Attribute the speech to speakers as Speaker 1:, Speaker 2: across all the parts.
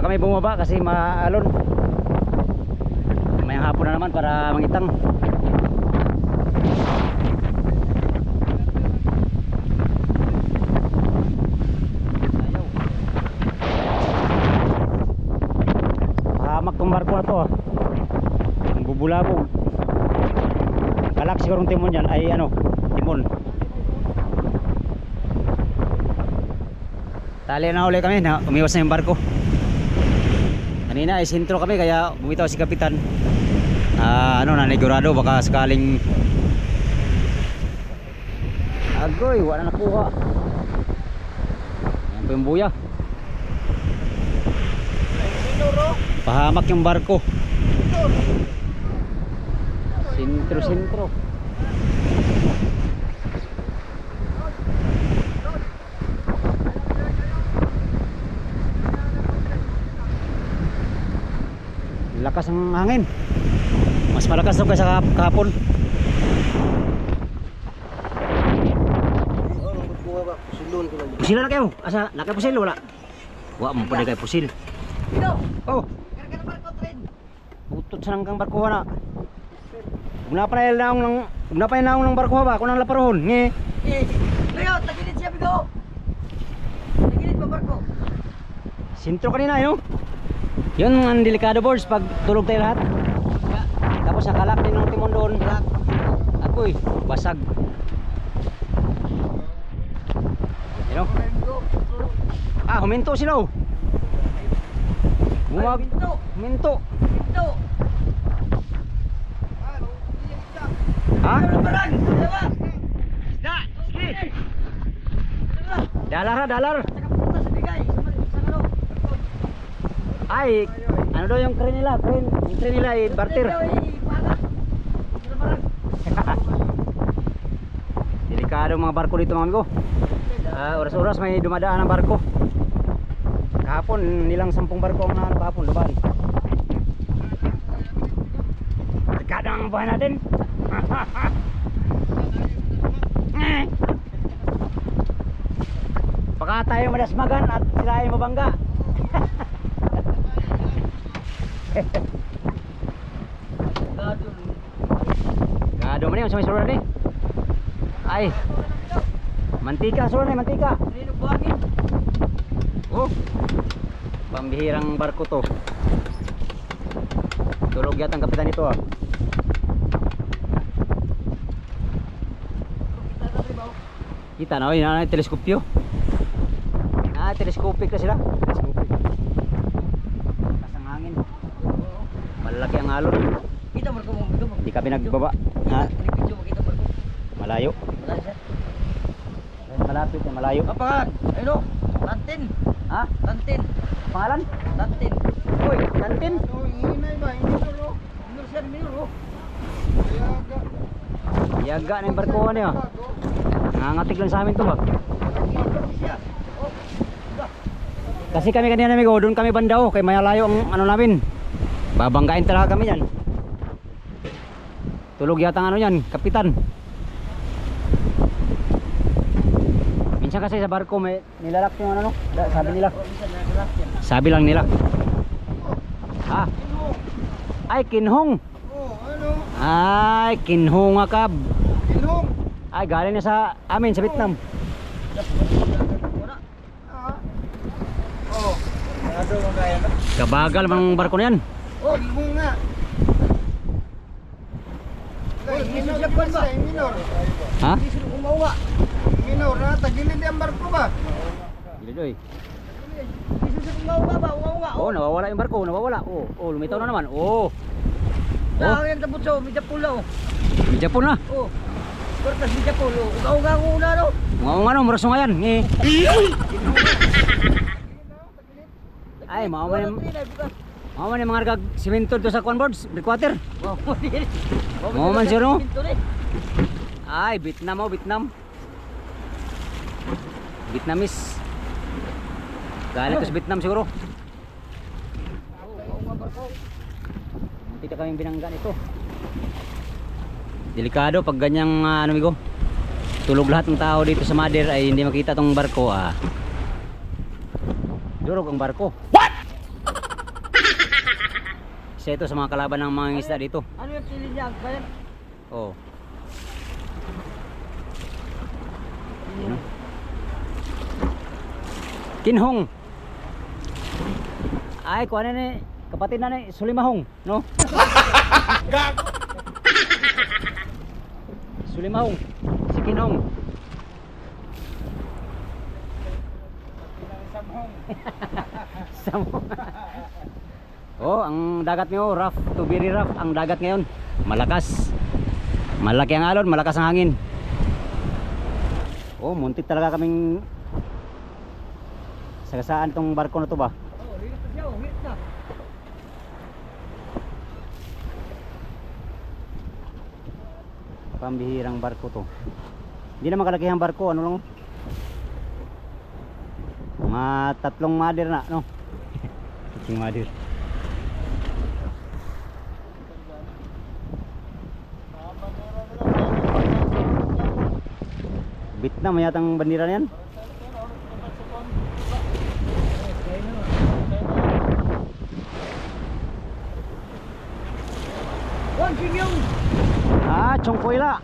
Speaker 1: kami bumaba kasi maalon. Mayang hapon na naman para mangitang. Pahamak tong barko na to ah. Ang bubulabog. Kalak sigurong timon yan ay ano, timon. Tali na uli kami na umiwas na yung barko. Kanina ay sintro kami kaya bumitaw si kapitan. Ano na negurado baka sakaling agoy wala nakuha. Yan po yung buya. Pahamak yung barko. Sintro. Lakas ang hangin. Mas malakas daw kaysa kahapon. Pusil na kayo. Asa na kayo pusil wala? Wa mo pa kay pusil. Oh. Utot sa nangkang barko na. Ugna pa na ng barko ba? Kunang laparohon. Nge.
Speaker 2: Layo, tagilid siya bigo. Tagilid pa barko.
Speaker 1: Sintro kanina yun. Yun ang delikado boards pag tulog tayo lahat. Tapos nakalak din ng timon doon. Agoy, basag. You know? Huminto sila oh. Huminto. Ha? Dalar. Ay, ano daw yung crane nila? Yung crane nila ay barter. Delikado mga barko dito mga amigo. Oras-oras may dumadaan ng barko. Kahapon nilang 10 barko ang nahanap kahapon dumaan. Delikado ang buhay natin. Baka tayo madasmagan at sila ay mabangga. Gado man yun sa may suran eh. Ay mantika suran eh, mantika. Oh, pambihirang barko to. Tulog yata ang kapitan nito ah. Kita na, na teleskopyo. Telescopic na sila. Telescopic. Lakas ang hangin. Malaki ang alon.
Speaker 2: Kita barko mo, bigo mo.
Speaker 1: Hindi kami nagbaba. Ha?
Speaker 2: Video mo kita barko.
Speaker 1: Malayo.
Speaker 2: Wala siya.
Speaker 1: Malapit na malayo.
Speaker 2: Kapag, ayun o, Tantin.
Speaker 1: Ha?
Speaker 2: Tantin.
Speaker 1: Pangalan?
Speaker 2: Tantin.
Speaker 1: Uy, Tantin. Yaga na yung barko niya. Nangangatik lang sa amin to ba? Kasi kami kanina amigo, doon kami banda oh, kay mayalayo ang ano namin. Babanggain talaga kami yan. Tulog yata ang ano yan, kapitan. Minsan kasi sa barko may nilalak yung ano no? Sabi nila. Sabi lang nila. Ha? Ay, kinhong. Ay, kinhong nga kab. Ay, galing na sa amin sa Vietnam. Kabagal mang barko na yan.
Speaker 3: Oh, limong nga. Minor.
Speaker 1: Ha?
Speaker 3: Minor na, tagilid yung barko ba?
Speaker 1: Gilidoy.
Speaker 2: Umawa ba?
Speaker 1: Oh, nawawala yung barko, nawawala. Oh, lumitaw na naman. Oh.
Speaker 2: Yan tapos so, may Japulo.
Speaker 1: May Japon na.
Speaker 2: Oh. Kortas may Japulo. Uga ko una no.
Speaker 1: Mga ano, maraso nga yan. Ay, mamaman yung mga ragag simento to sa conboards, breakwater. Mamaman siya no? Ay, Vietnam oh, Vietnam. Vietnamese. Galing to sa Vietnam siguro. Hindi kaming binangga nito. Delikado pag ganyang ano migo. Tulog lahat ng tao dito sa Mader ay hindi makita tong barko ah. Durog ang barko. What? Isa ito sa mga kalaban ng mga isda dito.
Speaker 2: Ano yung pili niya? Bayan?
Speaker 1: Oh. Yun, oh. Kinhong. Ay, kuha na ni kapatid na ni Sulimahong, no? Sulimahong. Si Kinhong. Samhong. Oh, ang dagat ngayon, rough to very rough ang dagat ngayon. Malakas. Malaki ang alon, malakas ang hangin. Oh, muntik talaga kaming sagasaan tong barko na to ba?
Speaker 2: Oh, hirit na siya. Oh, hirit na.
Speaker 1: Pambihirang barko to. Hindi naman kalakihang barko, ano lang. Mga 3 mader na, no? 3 mader. Vietnam yata ang bandira na yan.
Speaker 2: Wan, Kimyong!
Speaker 1: Ah, Chongkoila.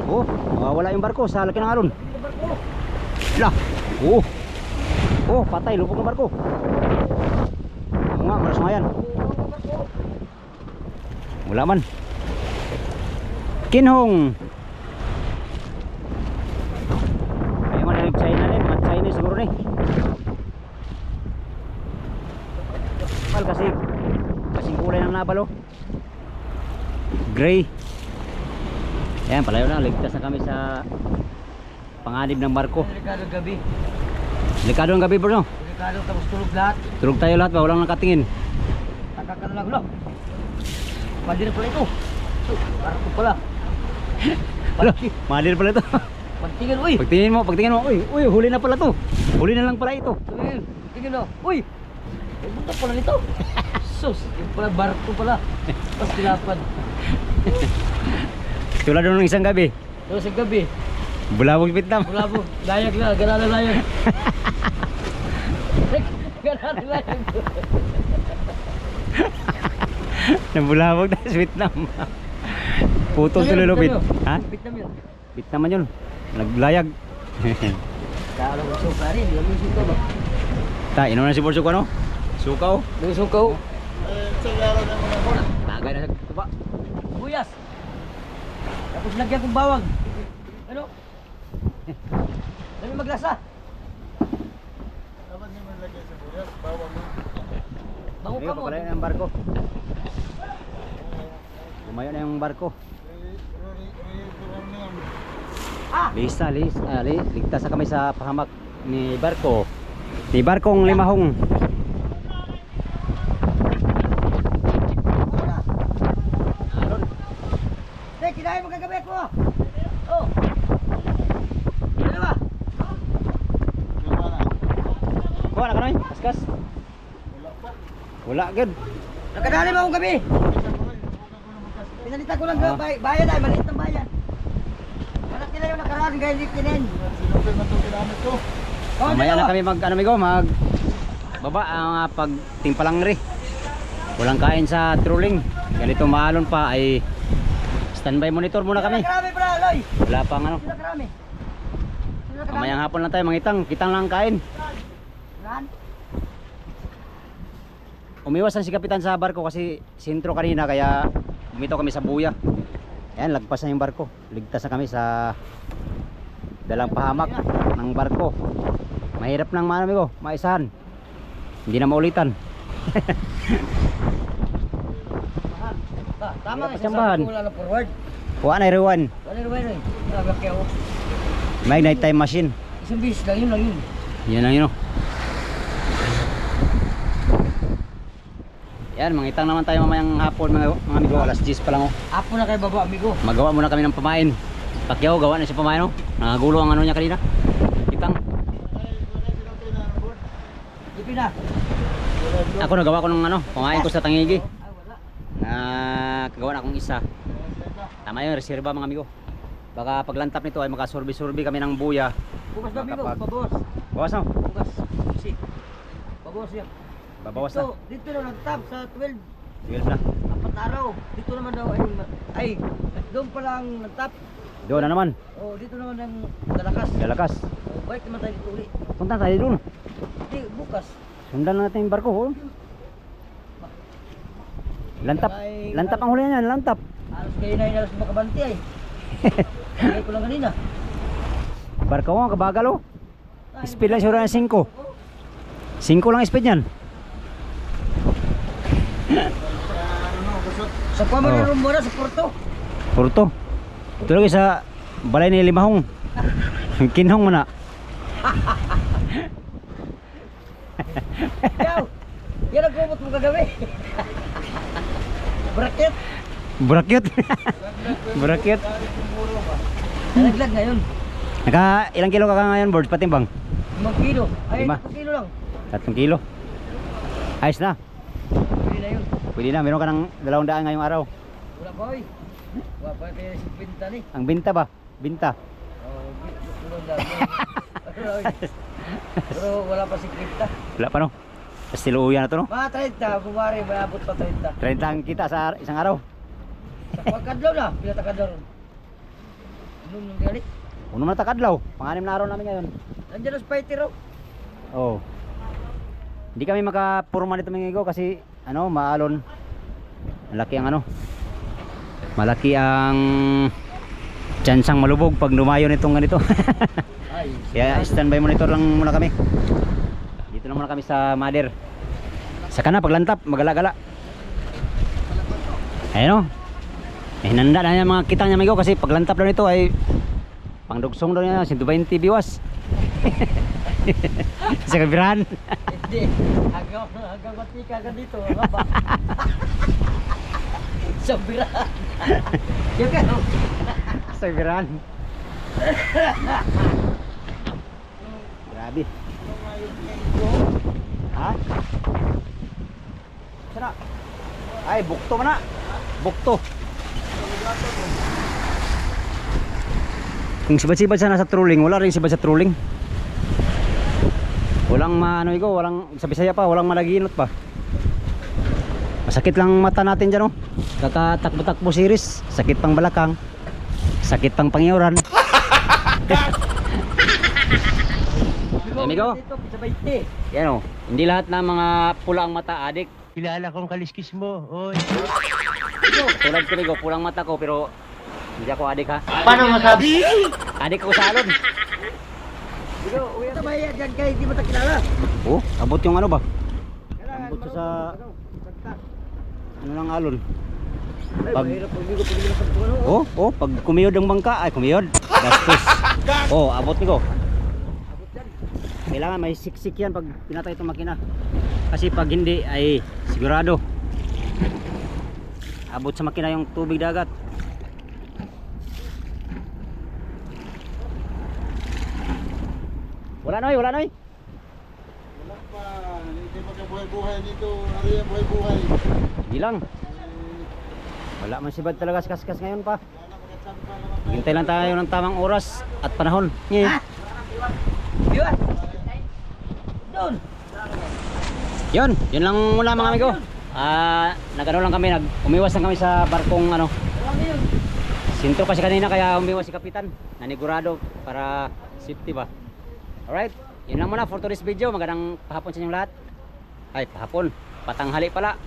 Speaker 1: Oh, mawawala yung barko sa laki ng alon.
Speaker 2: Ito barko.
Speaker 1: Lah. Oh. Oh, patay lubog ng barko. Oo nga, malas nga yan. Wala man. Kinhong. Ayaw man ng China rin, mga Chinese siguro ni. Mal kasi kasing kulay ng nabalo. Gray. Ayan, palayo na, ligtas na kami sa panganib ng barko.
Speaker 2: Delikado gabi.
Speaker 1: Delikado ang gabi bro, no?
Speaker 2: Delikado, tapos tulog lahat.
Speaker 1: Tulog tayo lahat ba? Walang nakatingin.
Speaker 2: Nakakalalag lang. Pwede na pala ito. Ito, barko pala.
Speaker 1: Ano? Malir pala ito.
Speaker 2: Pantingin, uy!
Speaker 1: Pagtingin mo, uy, huli na pala to. Huli na lang pala ito.
Speaker 2: Tingin, tingin na. Uy! Ay, buta pala nito. Sus, yung pala barko pala. Pas tilapad.
Speaker 1: Tulad nung isang gabi,
Speaker 2: Tapos sa gabi,
Speaker 1: bulabog Vietnam.
Speaker 2: bulabog, layag na, ganala layag. Ganala layag.
Speaker 1: Nabulabog na sa Vietnam. Putol tuloy lubid. Ha?
Speaker 2: Vietnam yun.
Speaker 1: Vietnam man yun. Naglayag.
Speaker 2: Kala ko suka rin, yung suka ba?
Speaker 1: Ta, inom na si Borso ko ano? Sukaw.
Speaker 2: Yung suka ko.
Speaker 1: Tagay na sa tuba.
Speaker 2: Buyas. Tapos lagyan kong bawang. Ano? Dami maglasa.
Speaker 3: Dapat niyo malagay sa buyas, bawang mo.
Speaker 2: Bango ka
Speaker 1: Ayun,
Speaker 2: mo.
Speaker 1: papalayo na yung barko. Lumayo na yung barko. Lisa, ligtas na kami sa pahamak ni barko. Ni barkong Limahong.
Speaker 2: Hey, kinain mo kagabi ko. Oh. Ano ba?
Speaker 1: Kuha na ka noy, kaskas. Wala agad.
Speaker 2: Nakadali mo akong gabi. Pinalita ko lang bayan ay maliit ng bayan. Wala nila yung nakaraan gaya hindi kinin.
Speaker 3: Sinupin man itong ginamit ko.
Speaker 1: Mamaya na kami mag baba ang pagtimpalang ri. Walang kain sa trolling. Ganito maalon pa ay standby monitor muna kami.
Speaker 2: Karami bro, Loy.
Speaker 1: Wala pang ano.
Speaker 2: Sila karami. Sila karami.
Speaker 1: Mamayang hapon lang tayo mangitang, kitang lang kain.
Speaker 2: Ran.
Speaker 1: Umiwasan si kapitan sa barko kasi sintro kanina kaya bumitaw kami sa buya. Ayan, lagpas na yung barko. Ligtas na kami sa dalang pahamak ng barko. Mahirap nang amigo, maisahan. Hindi na maulitan.
Speaker 2: Tama
Speaker 1: Hirap
Speaker 2: nga
Speaker 1: pasambahan.
Speaker 2: wala na forward.
Speaker 1: Kuha na everyone.
Speaker 2: Wala na wala. Nagak ako.
Speaker 1: May night time machine.
Speaker 2: Isang bis lang yun lang yun.
Speaker 1: Yan lang yun oh. Yan, mangitang naman tayo mamayang hapon mga amigo. Alas 10 pa lang oh.
Speaker 2: Apo na kay baba amigo.
Speaker 1: Magawa muna kami ng pamain. Pacquiao, gawa na siya pamain oh. Nangagulo ang ano niya kanina. Kitang.
Speaker 2: Ipin na.
Speaker 1: Ako nagawa ko ng ano, pamain ko sa Tangigi.
Speaker 2: Ay wala.
Speaker 1: Na kagawa na akong isa. Tama yun, reserva mga amigo. Baka paglantap nito ay makasurbi-surbi kami ng buya.
Speaker 2: Bukas ba amigo?
Speaker 1: Makapag-
Speaker 2: Pabawas.
Speaker 1: Bawas no?
Speaker 2: Bukas. Si. Pabawas yan.
Speaker 1: Babawas na.
Speaker 2: Dito na nagtab sa 12.
Speaker 1: 12 na.
Speaker 2: 4 araw. Dito naman daw ay doon pa lang nagtap.
Speaker 1: Doon na naman.
Speaker 2: Oh, dito naman ang dalakas.
Speaker 1: Lalakas.
Speaker 2: Oh, balik naman tayo dito uli.
Speaker 1: Punta tayo doon.
Speaker 2: Hindi, bukas.
Speaker 1: Sundan lang natin yung barko. Oh. Lantap. Lantap ang huli niyan. Lantap.
Speaker 2: Alas kayo na inalas makabanti ay. Kaya ko lang kanina.
Speaker 1: Barko mo, kabagal oh. Speed lang siguro ng 5. 5 lang speed yan.
Speaker 2: Sa pamanin
Speaker 1: Oh.
Speaker 2: mo na sa Porto.
Speaker 1: Porto. Ito lagi sa balay ni Limahong. Kinhong mo na.
Speaker 2: Yaw! Yan ang kumot mo kagabi. Bracket.
Speaker 1: Brakyot. Brakyot.
Speaker 2: Nalaglag ngayon.
Speaker 1: Naka ilang kilo ka ngayon, Boards? Patimbang?
Speaker 2: 5 kilo. Ay,
Speaker 1: 5.
Speaker 2: 3 kilo lang.
Speaker 1: 3 kilo. Ayos na.
Speaker 2: Pwede na yun.
Speaker 1: Pwede na. Meron ka ng 200 ngayong araw.
Speaker 2: Wala pa oy. Wala pa tayo sa pinta ni.
Speaker 1: Ang binta ba? Binta.
Speaker 2: Oh, tulong lang. Pero wala pa si pinta.
Speaker 1: Wala pa no? Pastiluuyan na to no?
Speaker 2: Mga 30, kumari, may abot pa 30.
Speaker 1: 30 ang kita sa isang araw.
Speaker 2: Sa pagkadlaw na, pila takadlaw ron. Anong nangyari?
Speaker 1: Uno na takadlaw. Pang-anim na araw namin ngayon.
Speaker 2: Nandiyan ang spider raw.
Speaker 1: Oh. Hindi kami makapurma nito mingigo kasi ano, maalon. Malaki ang ano. Malaki ang tsansang malubog pag lumayo nitong ganito.
Speaker 2: Ay,
Speaker 1: Kaya standby monitor lang muna kami. Dito lang muna kami sa Mader. Saka na paglantap, magala-gala. Ayun o. Hinanda na yung mga kita niya migo kasi paglantap daw nito ay pangdugsong daw niya 120 biwas. Sa kabirahan.
Speaker 2: hindi. Hanggang matika ka dito. Haba. Sobrang. Yan ka no?
Speaker 1: Sa kabirahan. Grabe. Ha? Sana? Ay, bukto man na. Bukto. Kung sibad-sibad sana sa trolling, wala rin sibad sa trolling. Walang maano iko, walang sa Bisaya pa, walang malaginot pa. Masakit lang mata natin diyan oh. Kakatakbo-takbo series, sakit pang balakang. Sakit pang pangyuran. Amigo.
Speaker 2: Dito, sa 20.
Speaker 1: Yan oh, hindi lahat ng mga pula ang mata adik.
Speaker 3: Kilala kong kaliskis mo. Oy.
Speaker 1: Tulad ko amigo, pulang mata ko pero hindi ako adik ha.
Speaker 3: Paano masabi?
Speaker 1: Adik ako sa alon.
Speaker 2: Ito ba yan dyan kayo, hindi mo takilala?
Speaker 1: Oh, abot yung ano ba? Abot siya sa ano ng alon.
Speaker 2: Ay,
Speaker 1: Pag-
Speaker 2: mahirap pag hindi ko sa ano.
Speaker 1: Oh, oh, pag kumiyod ang bangka, ay kumiyod. Gastos. Oh, abot niko. Kailangan may siksik yan pag pinatay itong makina. Kasi pag hindi ay sigurado abot sa makina yung tubig dagat. Wala noy, wala noy.
Speaker 3: Wala pa. Hindi magkabuhay-buhay dito. Ano yung buhay-buhay?
Speaker 1: Bilang. Wala man sibad talaga sa kaskas ngayon pa. Hintay lang tayo ng tamang oras at panahon. Yeah.
Speaker 2: Yun! Doon!
Speaker 1: Yun lang muna mga amigo. Nagano lang kami, umiwas lang kami sa barkong ano.
Speaker 2: Alam yun!
Speaker 1: Sintro kasi kanina kaya umiwas si kapitan. Nanigurado para safety ba. Alright, yun lang muna for today's video. Magandang pahapon sa inyong lahat. Ay, pahapon. Patanghali pala.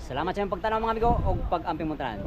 Speaker 1: Salamat sa inyong pagtanaw mga amigo o pag-amping muntahan.